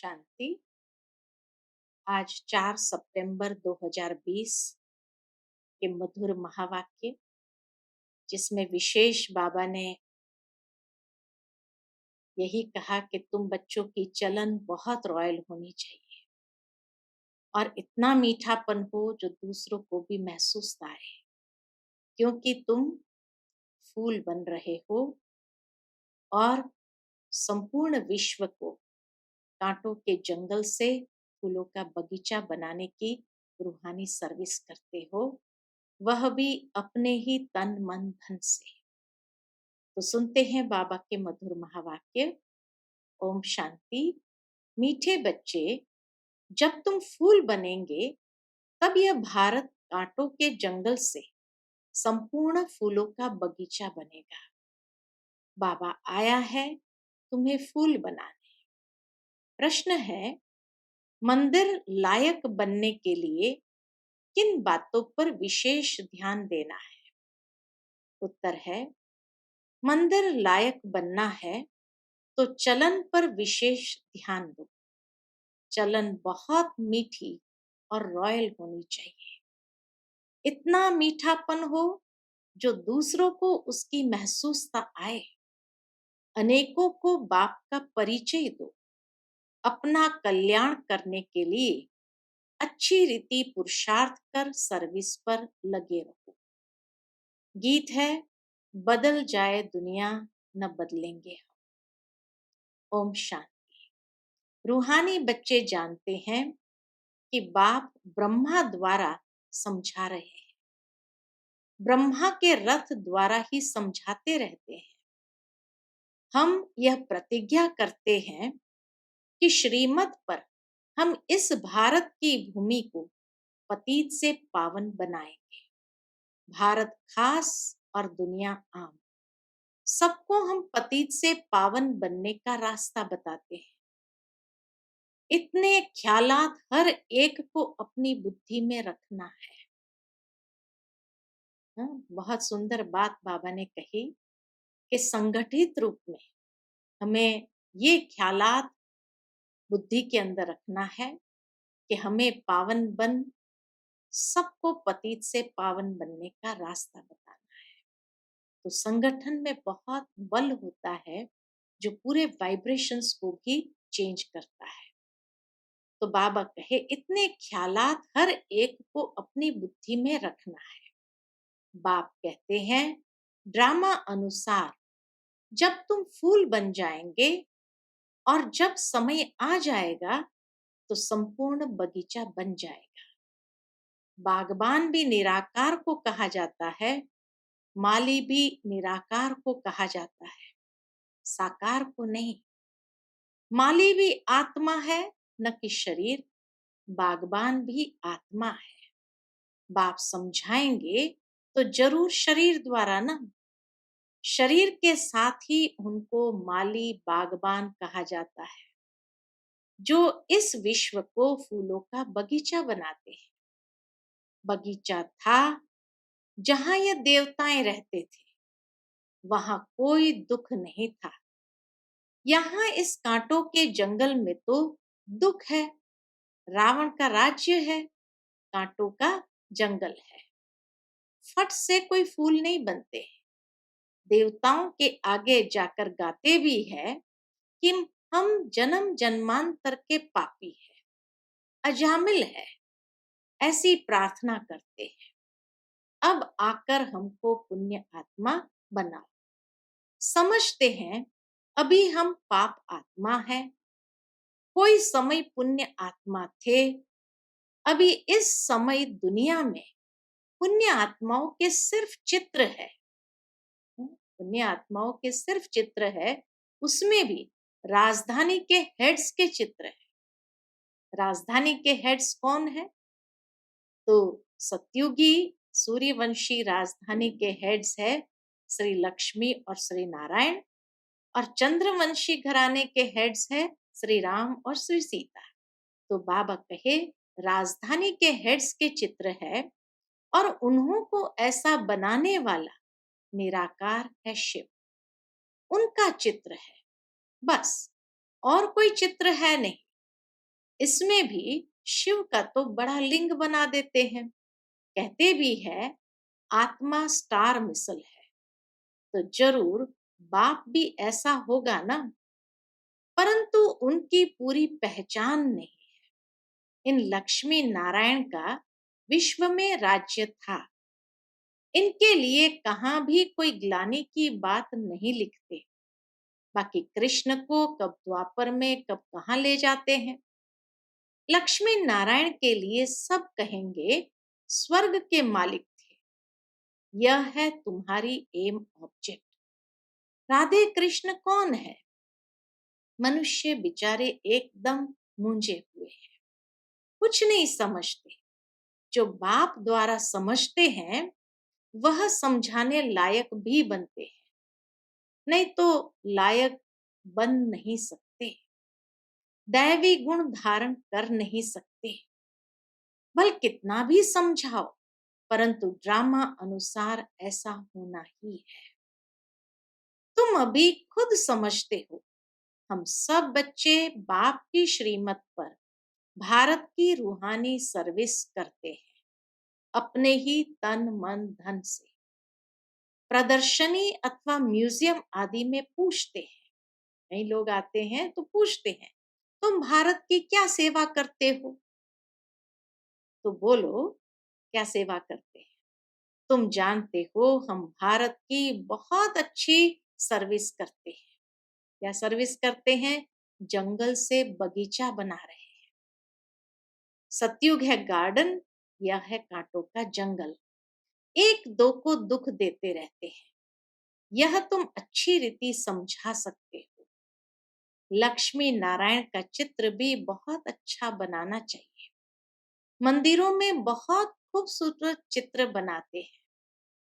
शांति। आज 4 सितंबर 2020 के मधुर महावाक्य, जिसमें विशेष बाबा ने यही कहा कि तुम बच्चों की चलन बहुत रॉयल होनी चाहिए और इतना मीठापन हो जो दूसरों को भी महसूस आए, क्योंकि तुम फूल बन रहे हो और संपूर्ण विश्व को कांटों के जंगल से फूलों का बगीचा बनाने की रूहानी सर्विस करते हो, वह भी अपने ही तन मन धन से। तो सुनते हैं बाबा के मधुर महावाक्य। ओम शांति। मीठे बच्चे, जब तुम फूल बनेंगे तब यह भारत कांटों के जंगल से संपूर्ण फूलों का बगीचा बनेगा। बाबा आया है तुम्हें फूल बनाने। प्रश्न है, मंदिर लायक बनने के लिए किन बातों पर विशेष ध्यान देना है? उत्तर है, मंदिर लायक बनना है तो चलन पर विशेष ध्यान दो। चलन बहुत मीठी और रॉयल होनी चाहिए। इतना मीठापन हो जो दूसरों को उसकी महसूसता आए। अनेकों को बाप का परिचय दो। अपना कल्याण करने के लिए अच्छी रीति पुरुषार्थ कर सर्विस पर लगे रहो। गीत है, बदल जाए दुनिया न बदलेंगे हम। ओम शांति। रूहानी बच्चे जानते हैं कि बाप ब्रह्मा द्वारा समझा रहे हैं। ब्रह्मा के रथ द्वारा ही समझाते रहते हैं। हम यह प्रतिज्ञा करते हैं कि श्रीमत पर हम इस भारत की भूमि को पतित से पावन बनाएंगे। भारत खास और दुनिया आम, सबको हम पतित से पावन बनने का रास्ता बताते हैं। इतने ख्यालात हर एक को अपनी बुद्धि में रखना है। बहुत सुंदर बात बाबा ने कही कि संगठित रूप में हमें ये ख्यालात बुद्धि के अंदर रखना है कि हमें पावन बन सबको पतित से पावन बनने का रास्ता बताना है। तो संगठन में बहुत बल होता है जो पूरे वाइब्रेशंस को भी चेंज करता है। तो बाबा कहे, इतने ख्यालात हर एक को अपनी बुद्धि में रखना है। बाप कहते हैं, ड्रामा अनुसार जब तुम फूल बन जाएंगे और जब समय आ जाएगा तो संपूर्ण बगीचा बन जाएगा। बागबान भी निराकार को कहा जाता है, माली भी निराकार को कहा जाता है, साकार को नहीं। माली भी आत्मा है न कि शरीर, बागबान भी आत्मा है। बाप समझाएंगे तो जरूर शरीर द्वारा ना, शरीर के साथ ही उनको माली बागबान कहा जाता है, जो इस विश्व को फूलों का बगीचा बनाते हैं। बगीचा था जहां ये देवताएं रहते थे, वहां कोई दुख नहीं था। यहाँ इस कांटों के जंगल में तो दुख है। रावण का राज्य है, कांटों का जंगल है। फट से कोई फूल नहीं बनते। देवताओं के आगे जाकर गाते भी है कि हम जन्म जन्मांतर के पापी है, अजामिल है, ऐसी प्रार्थना करते हैं। अब आकर हमको पुण्य आत्मा बनाओ। समझते हैं अभी हम पाप आत्मा है, कोई समय पुण्य आत्मा थे। अभी इस समय दुनिया में पुण्य आत्माओं के सिर्फ चित्र है। पुण्य आत्माओं के सिर्फ चित्र है, उसमें भी राजधानी के हेड्स के चित्र है। राजधानी के हेड्स कौन है? तो सत्युगी सूर्यवंशी राजधानी के हेड्स है श्री लक्ष्मी और श्री नारायण, और चंद्रवंशी घराने के हेड्स है श्री राम और श्री सीता। तो बाबा कहे, राजधानी के हेड्स के चित्र है और उन्हों को ऐसा बनाने वाला निराकार है शिव। उनका चित्र है बस, और कोई चित्र है नहीं। इसमें भी शिव का तो बड़ा लिंग बना देते हैं। कहते भी है आत्मा स्टार मिसल है, तो जरूर बाप भी ऐसा होगा ना। परंतु उनकी पूरी पहचान नहीं। इन लक्ष्मी नारायण का विश्व में राज्य था। इनके लिए कहाँ भी कोई ग्लानि की बात नहीं लिखते। बाकी कृष्ण को कब द्वापर में कब कहाँ ले जाते हैं। लक्ष्मी नारायण के लिए सब कहेंगे स्वर्ग के मालिक थे। यह है तुम्हारी एम ऑब्जेक्ट। राधे कृष्ण कौन है? मनुष्य बेचारे एकदम मूंझे हुए हैं, कुछ नहीं समझते। जो बाप द्वारा समझते हैं वह समझाने लायक भी बनते हैं, नहीं तो लायक बन नहीं सकते, दैवी गुण धारण कर नहीं सकते। भल कितना भी समझाओ, परंतु ड्रामा अनुसार ऐसा होना ही है। तुम अभी खुद समझते हो, हम सब बच्चे बाप की श्रीमत पर भारत की रूहानी सर्विस करते हैं, अपने ही तन मन धन से। प्रदर्शनी अथवा म्यूजियम आदि में पूछते हैं, कई लोग आते हैं तो पूछते हैं तुम भारत की क्या सेवा करते हो, तो बोलो क्या सेवा करते हैं। तुम जानते हो हम भारत की बहुत अच्छी सर्विस करते हैं। क्या सर्विस करते हैं? जंगल से बगीचा बना रहे हैं। सतयुग है गार्डन, यह है कांटों का जंगल। एक दो को दुख देते रहते हैं, यह तुम अच्छी रीति समझा सकते हो। लक्ष्मी नारायण का चित्र भी बहुत अच्छा बनाना चाहिए। मंदिरों में बहुत खूबसूरत चित्र बनाते हैं,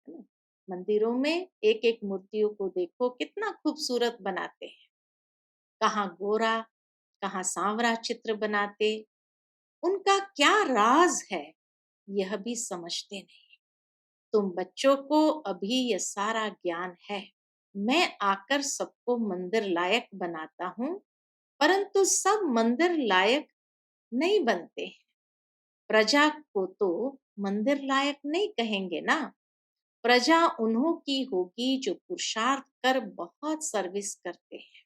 है ना? मंदिरों में एक एक मूर्तियों को देखो कितना खूबसूरत बनाते हैं। कहाँ गोरा कहाँ सांवरा चित्र बनाते, उनका क्या राज है यह भी समझते नहीं। तुम बच्चों को अभी यह सारा ज्ञान है। मैं आकर सबको मंदिर लायक बनाता हूँ, परंतु सब मंदिर लायक नहीं बनते हैं। प्रजा को तो मंदिर लायक नहीं कहेंगे ना। प्रजा उन्हों की होगी जो पुरुषार्थ कर बहुत सर्विस करते हैं।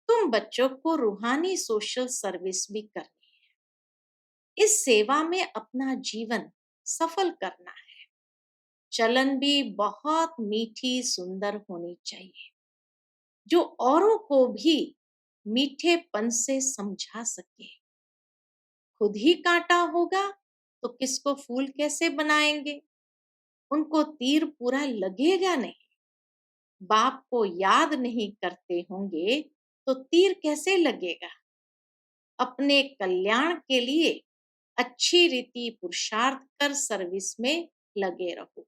तुम बच्चों को रूहानी सोशल सर्विस भी करनी है। इस सेवा में अपना जीवन सफल करना है। चलन भी बहुत मीठी सुंदर होनी चाहिए, जो औरों को भी मीठेपन से समझा सके। खुद ही कांटा होगा तो किसको फूल कैसे बनाएंगे? उनको तीर पूरा लगेगा नहीं। बाप को याद नहीं करते होंगे तो तीर कैसे लगेगा? अपने कल्याण के लिए अच्छी रीति पुरुषार्थ कर सर्विस में लगे रहो।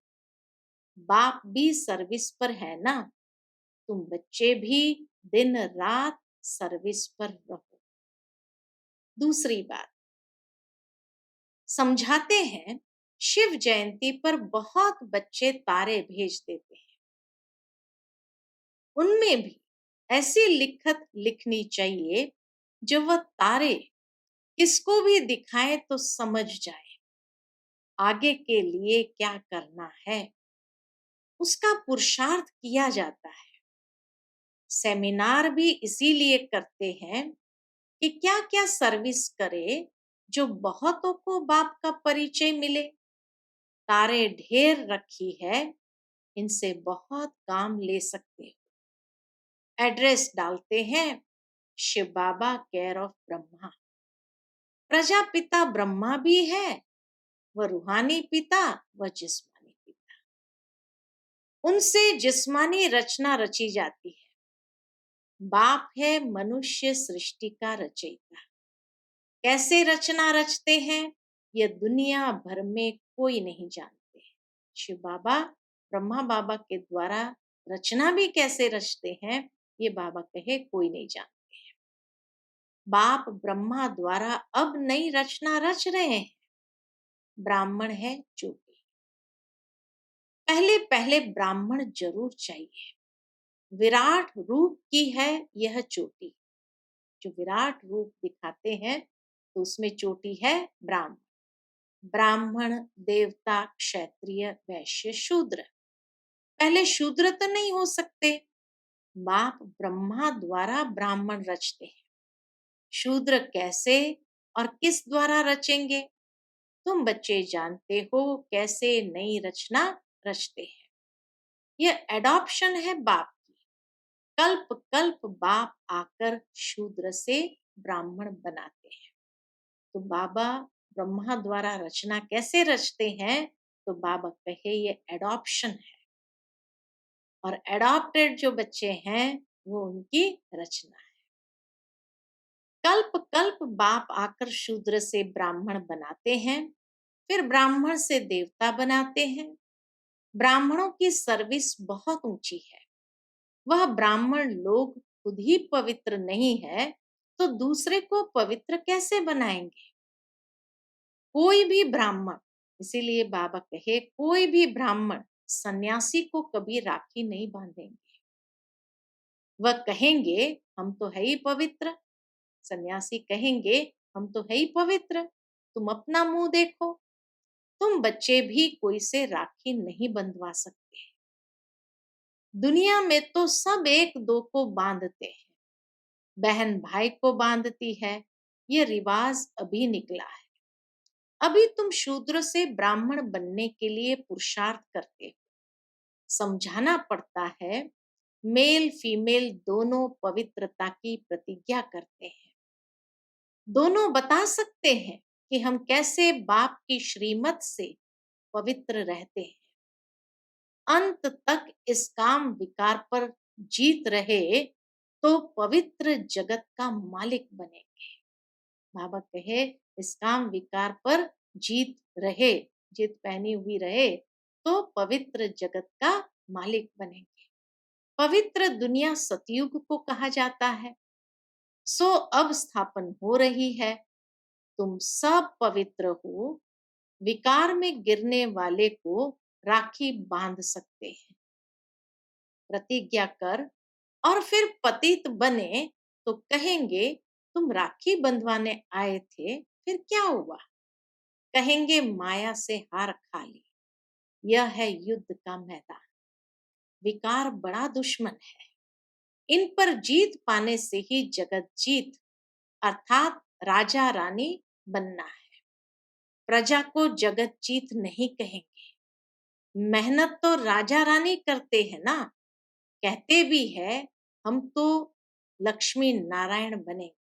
बाप भी सर्विस पर है ना, तुम बच्चे भी दिन रात सर्विस पर रहो। दूसरी बात समझाते हैं, शिव जयंती पर बहुत बच्चे तारे भेज देते हैं। उनमें भी ऐसी लिखत लिखनी चाहिए जो वह तारे किसको भी दिखाए तो समझ जाए आगे के लिए क्या करना है। उसका पुरुषार्थ किया जाता है। सेमिनार भी इसीलिए करते हैं कि क्या क्या सर्विस करे जो बहुतों को बाप का परिचय मिले। तारे ढेर रखी है, इनसे बहुत काम ले सकते हो। एड्रेस डालते हैं, शिव बाबा केयर ऑफ ब्रह्मा। प्रजापिता ब्रह्मा भी है, वह रूहानी पिता व जिस्मानी पिता। उनसे जिस्मानी रचना रची जाती है। बाप है मनुष्य सृष्टि का रचयिता। कैसे रचना रचते हैं यह दुनिया भर में कोई नहीं जानते। शिव बाबा ब्रह्मा बाबा के द्वारा रचना भी कैसे रचते हैं ये बाबा कहे कोई नहीं जानते। बाप ब्रह्मा द्वारा अब नई रचना रच रहे हैं। ब्राह्मण है चोटी। पहले पहले ब्राह्मण जरूर चाहिए। विराट रूप की है यह चोटी। जो विराट रूप दिखाते हैं तो उसमें चोटी है ब्राह्मण। ब्राह्मण, देवता, क्षत्रिय, वैश्य, शूद्र। पहले शूद्र तो नहीं हो सकते, बाप ब्रह्मा द्वारा ब्राह्मण रचते हैं। शूद्र कैसे और किस द्वारा रचेंगे? तुम बच्चे जानते हो कैसे नई रचना रचते हैं। यह एडॉप्शन है बाप की। कल्प कल्प बाप आकर शूद्र से ब्राह्मण बनाते हैं। तो बाबा ब्रह्मा द्वारा रचना कैसे रचते हैं? तो बाबा कहे ये एडॉप्शन है, और एडॉप्टेड जो बच्चे हैं वो उनकी रचना है। कल्प कल्प बाप आकर शूद्र से ब्राह्मण बनाते हैं, फिर ब्राह्मण से देवता बनाते हैं। ब्राह्मणों की सर्विस बहुत ऊंची है। वह ब्राह्मण लोग खुद ही पवित्र नहीं है तो दूसरे को पवित्र कैसे बनाएंगे? कोई भी ब्राह्मण, इसीलिए बाबा कहे कोई भी ब्राह्मण सन्यासी को कभी राखी नहीं बांधेंगे। वह कहेंगे हम तो है ही पवित्र। सन्यासी कहेंगे हम तो है ही पवित्र, तुम अपना मुंह देखो। तुम बच्चे भी कोई से राखी नहीं बंधवा सकते। दुनिया में तो सब एक दो को बांधते हैं, बहन भाई को बांधती है। ये रिवाज अभी निकला है। अभी तुम शूद्र से ब्राह्मण बनने के लिए पुरुषार्थ करते हो। समझाना पड़ता है, मेल फीमेल दोनों पवित्रता की प्रतिज्ञा करते हैं। दोनों बता सकते हैं कि हम कैसे बाप की श्रीमत से पवित्र रहते हैं। अंत तक इस काम विकार पर जीत रहे तो पवित्र जगत का मालिक बनेंगे। बाबा कहे इस काम विकार पर जीत रहे, जीत पहनी हुई रहे तो पवित्र जगत का मालिक बनेंगे। पवित्र दुनिया सतयुग को कहा जाता है। सो अब स्थापन हो रही है। तुम सब पवित्र हो। विकार में गिरने वाले को राखी बांध सकते हैं। प्रतिज्ञा कर और फिर पतित बने तो कहेंगे तुम राखी बंधवाने आए थे, फिर क्या हुआ? कहेंगे माया से हार खा ली। यह है युद्ध का मैदान। विकार बड़ा दुश्मन है। इन पर जीत पाने से ही जगत जीत अर्थात राजा रानी बनना है। प्रजा को जगत जीत नहीं कहेंगे। मेहनत तो राजा रानी करते हैं ना। कहते भी है हम तो लक्ष्मी नारायण बनेंगे।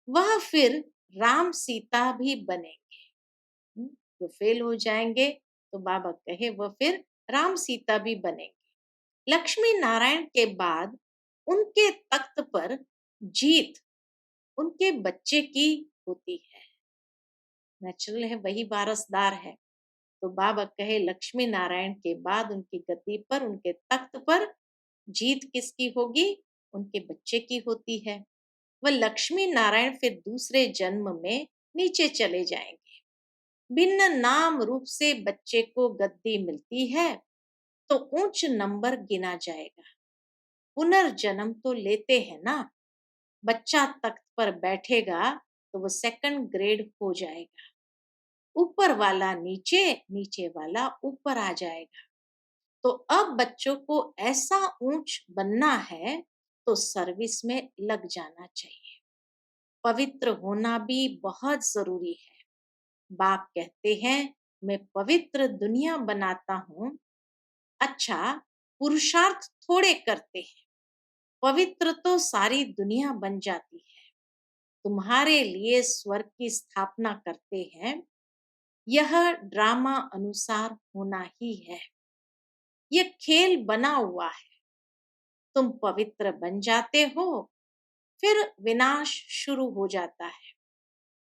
वह फिर राम सीता भी बनेंगे। जो फेल हो जाएंगे तो बाबा कहे वह फिर राम सीता भी बनेंगे। लक्ष्मी नारायण के बाद उनके तख्त पर जीत उनके बच्चे की होती है। नेचुरल है, वही वारसदार है। तो बाबा कहे लक्ष्मी नारायण के बाद उनकी गद्दी पर, उनके तख्त पर जीत किसकी होगी? उनके बच्चे की होती है। वह लक्ष्मी नारायण फिर दूसरे जन्म में नीचे चले जाएंगे। भिन्न नाम रूप से बच्चे को गद्दी मिलती है तो उच्च नंबर गिना जाएगा। पुनर्जन्म तो लेते हैं ना। बच्चा तख्त पर बैठेगा तो वो सेकंड ग्रेड हो जाएगा। ऊपर वाला नीचे, नीचे वाला ऊपर आ जाएगा। तो अब बच्चों को ऐसा ऊंच बनना है तो सर्विस में लग जाना चाहिए। पवित्र होना भी बहुत जरूरी है। बाप कहते हैं मैं पवित्र दुनिया बनाता हूँ। अच्छा, पुरुषार्थ थोड़े करते हैं, पवित्र तो सारी दुनिया बन जाती है। तुम्हारे लिए स्वर्ग की स्थापना करते हैं। यह ड्रामा अनुसार होना ही है। यह खेल बना हुआ है। तुम पवित्र बन जाते हो, फिर विनाश शुरू हो जाता है।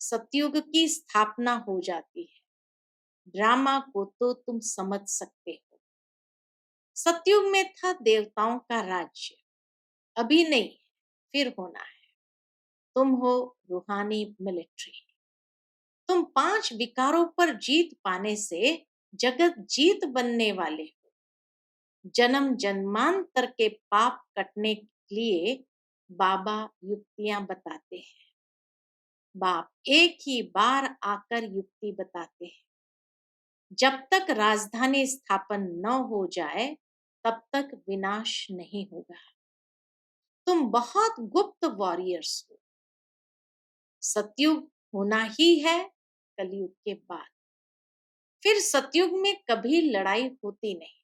सतयुग की स्थापना हो जाती है। ड्रामा को तो तुम समझ सकते हो। सतयुग में था देवताओं का राज्य, अभी नहीं, फिर होना है। तुम हो रूहानी मिलिट्री। तुम 5 विकारों पर जीत पाने से जगत जीत बनने वाले हो। जन्म जन्मांतर के पाप कटने के लिए बाबा युक्तियां बताते हैं। बाप एक ही बार आकर युक्ति बताते हैं, जब तक राजधानी स्थापन न हो जाए तब तक विनाश नहीं होगा। तुम बहुत गुप्त वॉरियर्स हो। सतयुग होना ही है कलयुग के बाद। फिर सतयुग में कभी लड़ाई होती नहीं।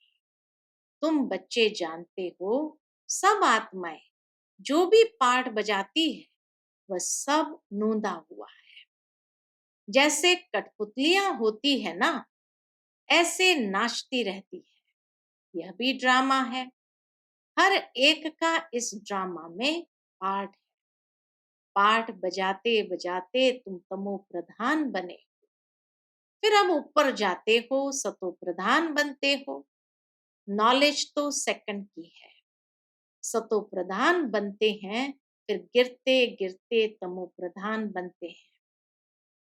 तुम बच्चे जानते हो, सब आत्माएं जो भी पाठ बजाती है वह सब नूंदा हुआ है। जैसे कठपुतलियां होती है ना, ऐसे नाचती रहती है। यह भी ड्रामा है। हर एक का इस ड्रामा में पार्ट है। पाठ बजाते बजाते तुम तमो प्रधान बने, फिर अब ऊपर जाते हो, सतो प्रधान बनते हो। नॉलेज तो सेकंड की है। सतो प्रधान बनते हैं, फिर गिरते गिरते तमो प्रधान बनते हैं।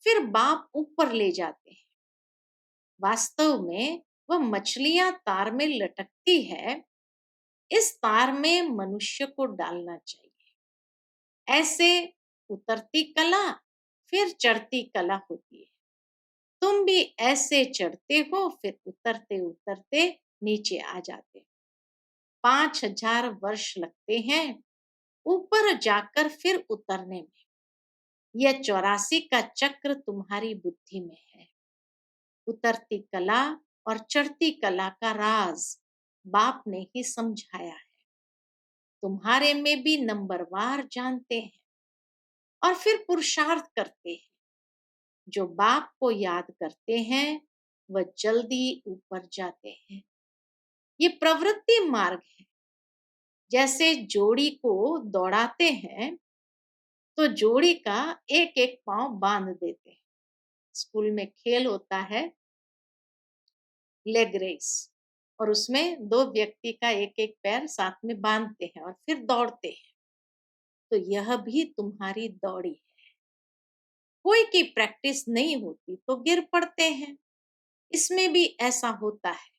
फिर बाप ऊपर ले जाते हैं। वास्तव में वह मछलियां तार में लटकती है, इस तार में मनुष्य को डालना चाहिए। ऐसे उतरती कला फिर चढ़ती कला होती है। तुम भी ऐसे चढ़ते हो, फिर उतरते उतरते नीचे आ जाते हो। 5,000 वर्ष लगते हैं ऊपर जाकर फिर उतरने में। यह 84 का चक्र तुम्हारी बुद्धि में है। उतरती कला और चढ़ती कला का राज बाप ने ही समझाया है। तुम्हारे में भी नंबरवार जानते हैं और फिर पुरुषार्थ करते हैं। जो बाप को याद करते हैं वह जल्दी ऊपर जाते हैं। ये प्रवृत्ति मार्ग है। जैसे जोड़ी को दौड़ाते हैं तो जोड़ी का एक एक पांव बांध देते हैं। स्कूल में खेल होता है लेग रेस, और उसमें दो व्यक्ति का एक एक पैर साथ में बांधते हैं और फिर दौड़ते हैं। तो यह भी तुम्हारी दौड़ी है। कोई की प्रैक्टिस नहीं होती तो गिर पड़ते हैं। इसमें भी ऐसा होता है।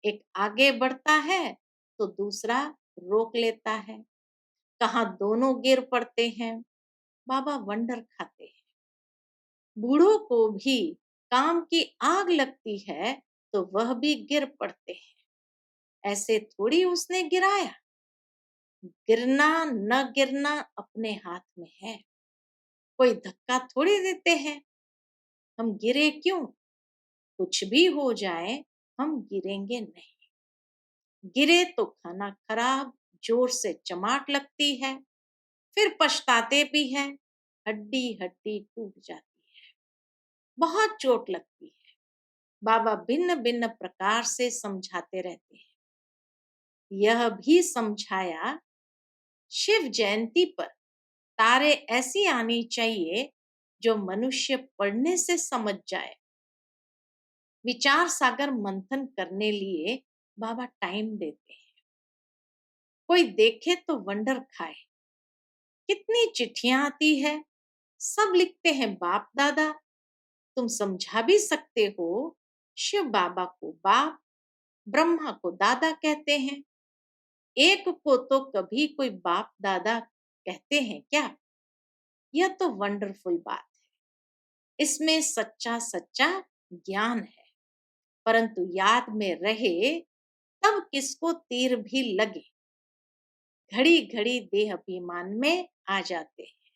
एक आगे बढ़ता है तो दूसरा रोक लेता है। कहाँ दोनों गिर पड़ते हैं। बाबा वंडर खाते हैं। बूढ़ों को भी काम की आग लगती है तो वह भी गिर पड़ते हैं। ऐसे थोड़ी उसने गिराया। गिरना न गिरना अपने हाथ में है। कोई धक्का थोड़ी देते हैं। हम गिरे क्यों? कुछ भी हो जाए हम गिरेंगे नहीं। गिरे तो खाना खराब, जोर से चमाट लगती है, फिर पछताते भी हैं। हड्डी हड्डी टूट जाती है, बहुत चोट लगती है। बाबा भिन्न भिन्न प्रकार से समझाते रहते हैं। यह भी समझाया, शिव जयंती पर तारे ऐसी आनी चाहिए जो मनुष्य पढ़ने से समझ जाए। विचार सागर मंथन करने लिए बाबा टाइम देते हैं। कोई देखे तो वंडर खाए। कितनी चिट्ठियां आती है, सब लिखते हैं बाप दादा। तुम समझा भी सकते हो। शिव बाबा को बाप, ब्रह्मा को दादा कहते हैं। एक को तो कभी कोई बाप दादा कहते हैं क्या? यह तो वंडरफुल बात है। इसमें सच्चा सच्चा ज्ञान है। परंतु याद में रहे तब किसको तीर भी लगे। घड़ी घड़ी देह अभिमान में आ जाते हैं।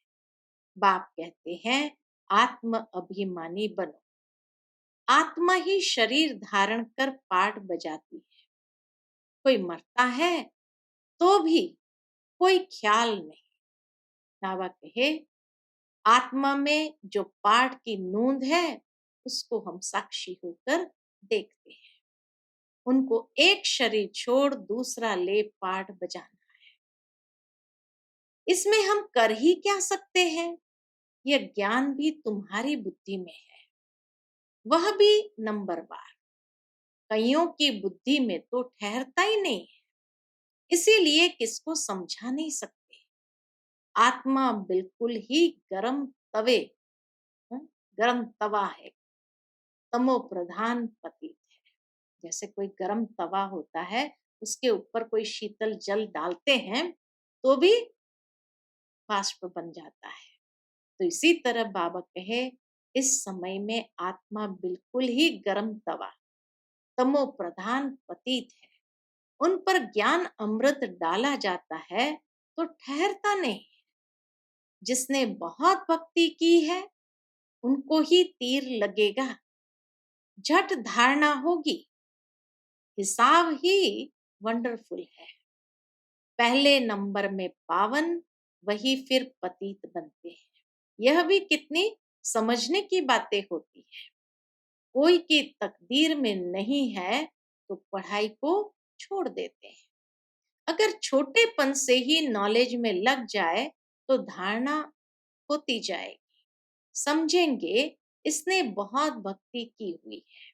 बाप कहते हैं आत्म अभिमानी बनो। आत्मा ही शरीर धारण कर पाठ बजाती है। कोई मरता है तो भी कोई ख्याल नहीं। बाबा कहे आत्मा में जो पाठ की नूंद है उसको हम साक्षी होकर देखते हैं। उनको एक शरीर छोड़ दूसरा ले पाठ बजाना। इसमें हम कर ही क्या सकते हैं? यह ज्ञान भी तुम्हारी बुद्धि में है, वह भी नंबरवार। कईयों की बुद्धि में तो ठहरता ही नहीं है, इसीलिए किसको समझा नहीं सकते। आत्मा बिल्कुल ही गरम तवे, हं? गरम तवा है, तमो प्रधान पतित है। जैसे कोई गरम तवा होता है, उसके ऊपर कोई शीतल जल डालते हैं तो भी बाष्प बन जाता है। तो इसी तरह बाबा कहे, इस समय में आत्मा बिल्कुल ही गर्म तवा, तमो प्रधान पतित है। उन पर ज्ञान अमृत डाला जाता है तो ठहरता नहीं। जिसने बहुत भक्ति की है उनको ही तीर लगेगा, झट धारणा होगी। हिसाब ही वंडरफुल है। पहले नंबर में पावन, वही फिर पतित बनते हैं। यह भी कितनी समझने की बातें होती है। कोई की तकदीर में नहीं है तो पढ़ाई को छोड़ देते हैं। अगर छोटेपन से ही नॉलेज में लग जाए तो धारणा होती जाएगी। समझेंगे इसने बहुत भक्ति की हुई है,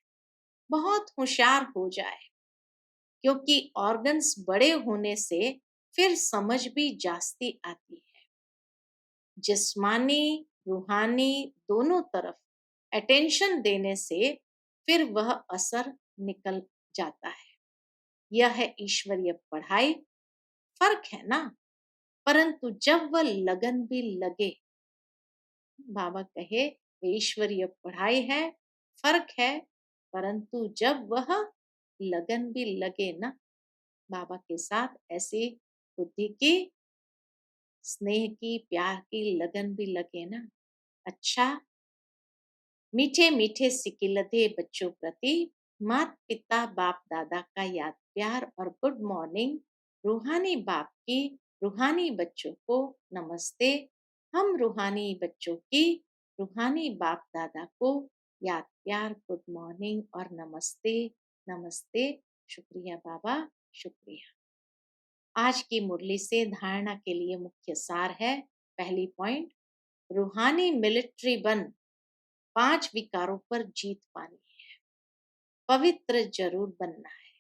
बहुत होशियार हो जाए, क्योंकि ऑर्गन्स बड़े होने से फिर समझ भी जास्ती आती है। जिस्मानी रूहानी दोनों तरफ अटेंशन देने से फिर वह असर निकल जाता है। यह है ईश्वरीय पढ़ाई। फर्क है ना, परंतु जब वह लगन भी लगे, बाबा कहे ईश्वरीय पढ़ाई है, फर्क है, परंतु जब वह लगन भी लगे ना बाबा के साथ, ऐसी बुद्धि की, स्नेह की, प्यार की लगन भी लगे ना, अच्छा। मीठे मीठे सिकिलधे बच्चों प्रति माता पिता बाप दादा का याद प्यार और गुड मॉर्निंग। रूहानी बाप की रूहानी बच्चों को नमस्ते। हम रूहानी बच्चों की रूहानी बाप दादा को याद प्यार, गुड मॉर्निंग और नमस्ते नमस्ते। शुक्रिया बाबा, शुक्रिया। आज की मुरली से धारणा के लिए मुख्य सार है। पहली पॉइंट, रूहानी मिलिट्री बन 5 विकारों पर जीत पानी है। पवित्र जरूर बनना है।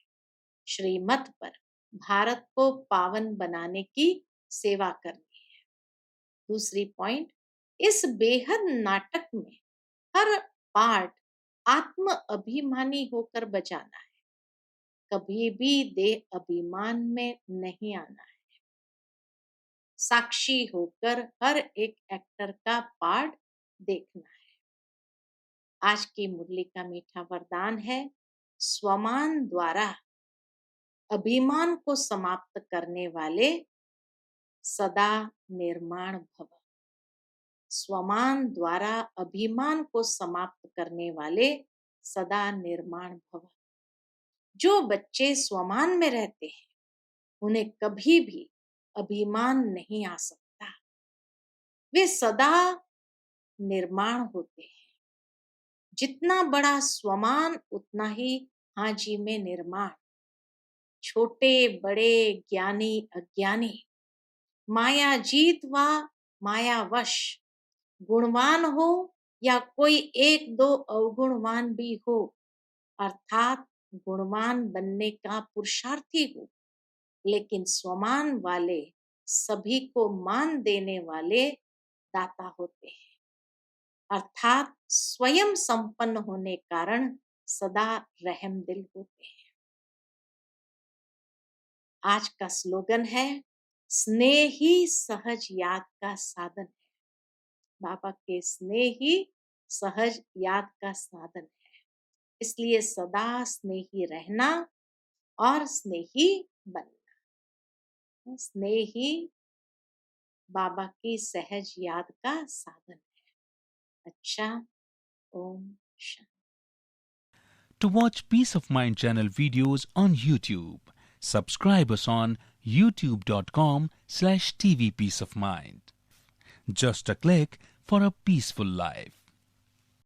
श्रीमत पर भारत को पावन बनाने की सेवा करनी है। दूसरी पॉइंट, इस बेहद नाटक में हर पार्ट आत्म अभिमानी होकर बजाना है। कभी भी देह अभिमान में नहीं आना है। साक्षी होकर हर एक एक्टर का पार्ट देखना है। आज की मुरली का मीठा वरदान है, स्वमान द्वारा अभिमान को समाप्त करने वाले सदा निर्माण भव। स्वमान द्वारा अभिमान को समाप्त करने वाले सदा निर्माण भव। जो बच्चे स्वमान में रहते हैं उन्हें कभी भी अभिमान नहीं आ सकता। वे सदा निर्माण होते हैं। जितना बड़ा स्वमान उतना ही हाजी में निर्माण। छोटे बड़े ज्ञानी अज्ञानी, माया जीत व मायावश, गुणवान हो या कोई एक दो अवगुणवान भी हो, अर्थात गुणवान बनने का पुरुषार्थी हो, लेकिन स्वमान वाले सभी को मान देने वाले दाता होते हैं। अर्थात स्वयं संपन्न होने कारण सदा रहम दिल होते हैं। आज का स्लोगन है, स्नेह ही सहज याद का साधन है। बाबा के स्नेह ही सहज याद का साधन है। इसलिए सदा स्नेही रहना और स्नेही बनना। स्नेह ही बाबा की सहज याद का साधन है। अच्छा, Om Shanti. To watch Peace of Mind channel videos on YouTube, subscribe us on youtube.com/tvpeaceofmind. Just a click for a peaceful life.